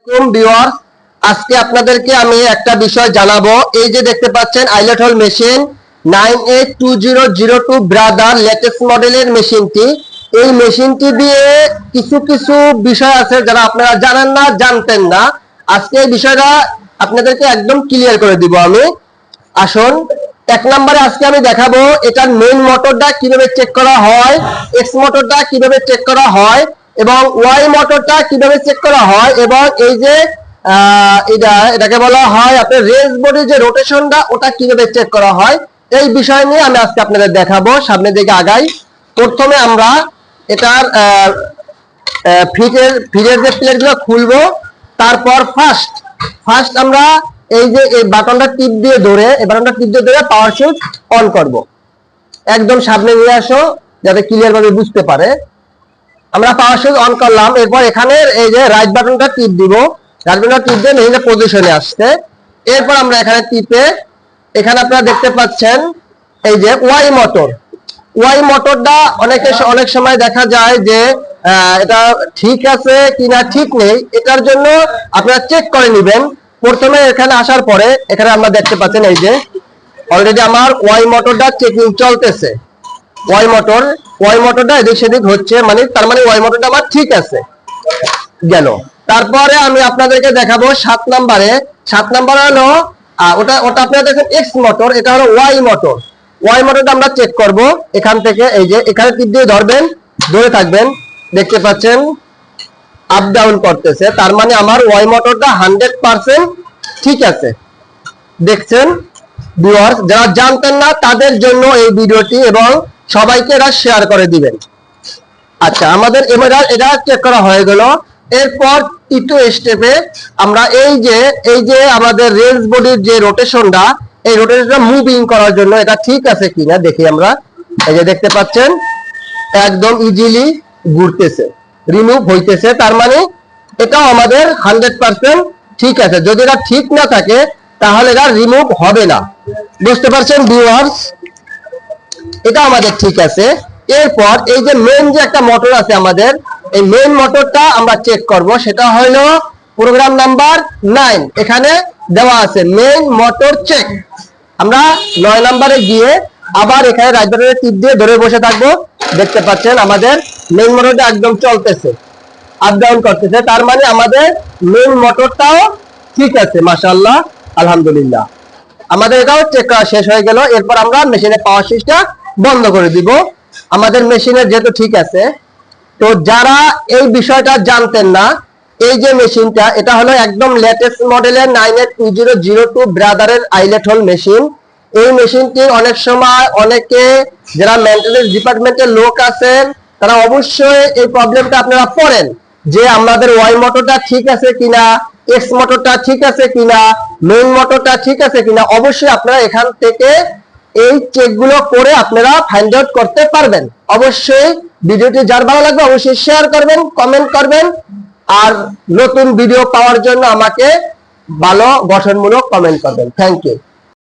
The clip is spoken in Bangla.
ভিউয়ার্স, আজকে আপনাদেরকে আমি একটা বিষয় জানাবো। এই যে দেখতে পাচ্ছেন eyelet whole machine 982002 brother latest মডেলের মেশিনটি। এই মেশিনটি দিয়ে কিছু কিছু বিষয় আছে যারা আপনারা জানেন না, জানতেন না। আজকে এই বিষয়টা আপনাদেরকে একদম ক্লিয়ার করে দিব আমি। আসুন, এক নম্বরে আজকে আমি দেখাবো এটার মেইন মোটরটা কিভাবে চেক করা হয়, এক্স মোটরটা কিভাবে চেক করা হয় এবং ওয়াই মোটরটা কিভাবে চেক করা হয়, এবং এই যে এটাকে বলা হয় আপনার রেস বডির যে রোটেশনটা ওটা কিভাবে চেক করা হয়, এই বিষয় নিয়ে আমি আজকে আপনাদের দেখাবো। সামনের দিকে আগাই। প্রথমে আমরা এটার ফিটের যে প্লেটগুলো খুলবো। তারপর ফার্স্ট আমরা এই যে এই বাটনটা টিপ দিয়ে ধরে পাওয়ার সুইচ অন করব। একদম সামনে নিয়ে আসো যাতে ক্লিয়ার ভাবে বুঝতে পারে। আমরা পাওয়ার সুইচ অন করলাম। এরপর এখানে এই যে রাইট বাটনটা টিপ দিব। রাইট বাটনটা টিপ দিয়ে মেইন পজিশনে আসছে। এরপর আমরা এখানে টিপে এখানে আপনারা দেখতে পাচ্ছেন এই যে ওয়াই মোটরটা অনেক সময় দেখা যায় যে এটা ঠিক আছে কিনা ঠিক নেই। এটার জন্য আপনারা চেক করে নেবেন। প্রথমে এখানে আসার পরে এখানে আমরা দেখতে পাচ্ছেন এই যে অলরেডি আমার ওয়াই মোটরটা চেকিং চলতেছে। ওয়াই মোটরটা এদিক সেদিক হচ্ছে, মানে তার মানে ওয়াই মোটরটা আমার ঠিক আছে গেল। তারপরে আমি আপনাদেরকে দেখাবো 7 নম্বরে হলো ওটা আপনারা দেখেন এক্স মোটর, এটা হলো ওয়াই মোটরটা আমরা চেক করব এখান থেকে। এই যে এখানে টিপ দিয়ে ধরে থাকবেন, দেখতে পাচ্ছেন আপ ডাউন করতেছে, তার মানে আমার ওয়াই মোটরটা 100% ঠিক আছে। দেখছেন ভিউয়ার্স, যারা জানতেন না তাদের জন্য এই ভিডিওটি, এবং সবাইকে এটা শেয়ার করে দিবেন। আচ্ছা, আমাদের এটা চেক করা হয়ে গেল। এরপর তৃতীয় স্টেপে আমরা এই যে আমাদের রেস বডির যে রোটেশনটা, এই রোটেশনটা মুভিং করার জন্য এটা ঠিক আছে কিনা দেখি আমরা। এই যে দেখতে পাচ্ছেন একদম ইজিলি ঘুরতেছে, রিমুভ হইতেছে, তার মানে এটাও আমাদের 100% ঠিক আছে। যদি এটা ঠিক না থাকে তাহলে এটা রিমুভ হবে না। বুঝতে পারছেন ভিউয়ার্স? এটা আমাদের ঠিক আছে। এরপর এই যে মেইন যে একটা মোটর আছে আমাদের, এই মেইন মোটরটা আমরা চেক করব। সেটা হলো প্রোগ্রাম নাম্বার 9, এখানে দেওয়া আছে মেইন মোটর চেক। আমরা 9 নম্বরে গিয়ে আবার এখানে রাইট বাটনে টিপ দিয়ে ধরে বসে থাকবো। দেখতে পাচ্ছেন আমাদের মেইন মোটরটা একদম চলতেছে, আপ ডাউন করতেছে, তার মানে আমাদের মেইন মোটরটাও ঠিক আছে। মাশাআল্লাহ, আলহামদুলিল্লাহ, আমাদের এটাও চেক করা শেষ হয়ে গেল। এরপর আমরা মেশিনের পাওয়ার সুইচটা বন্ধ করে দিব। আমাদের মেশিনের যেহেতু ঠিক আছে, তো যারা এই বিষয়টা জানতেন না, এই যে মেশিনটা এটা হলো একদম লেটেস্ট মডেলের 982002 ব্রাদারের আইলেট হোল মেশিন। এই মেশিনটি অনেক সময় অনেকে যারা মেইনটেনেন্স ডিপার্টমেন্টের লোক আছেন তারা অবশ্যই এই প্রবলেমটা আপনারা পড়েন যে আমাদের ওয়াই মোটরটা ঠিক আছে কিনা, এক্স মোটরটা ঠিক আছে কিনা, মেইন মোটরটা ঠিক আছে কিনা। অবশ্যই আপনারা এখান থেকে এই চেকগুলো করে আপনারা ফাইন্ড আউট করতে পারবেন। অবশ্যই ভিডিওটি যার ভালো লাগবে অবশ্যই শেয়ার করবেন, কমেন্ট করবেন, আর নতুন ভিডিও পাওয়ার জন্য আমাকে ভালো গঠনমূলক কমেন্ট করবেন। Thank you.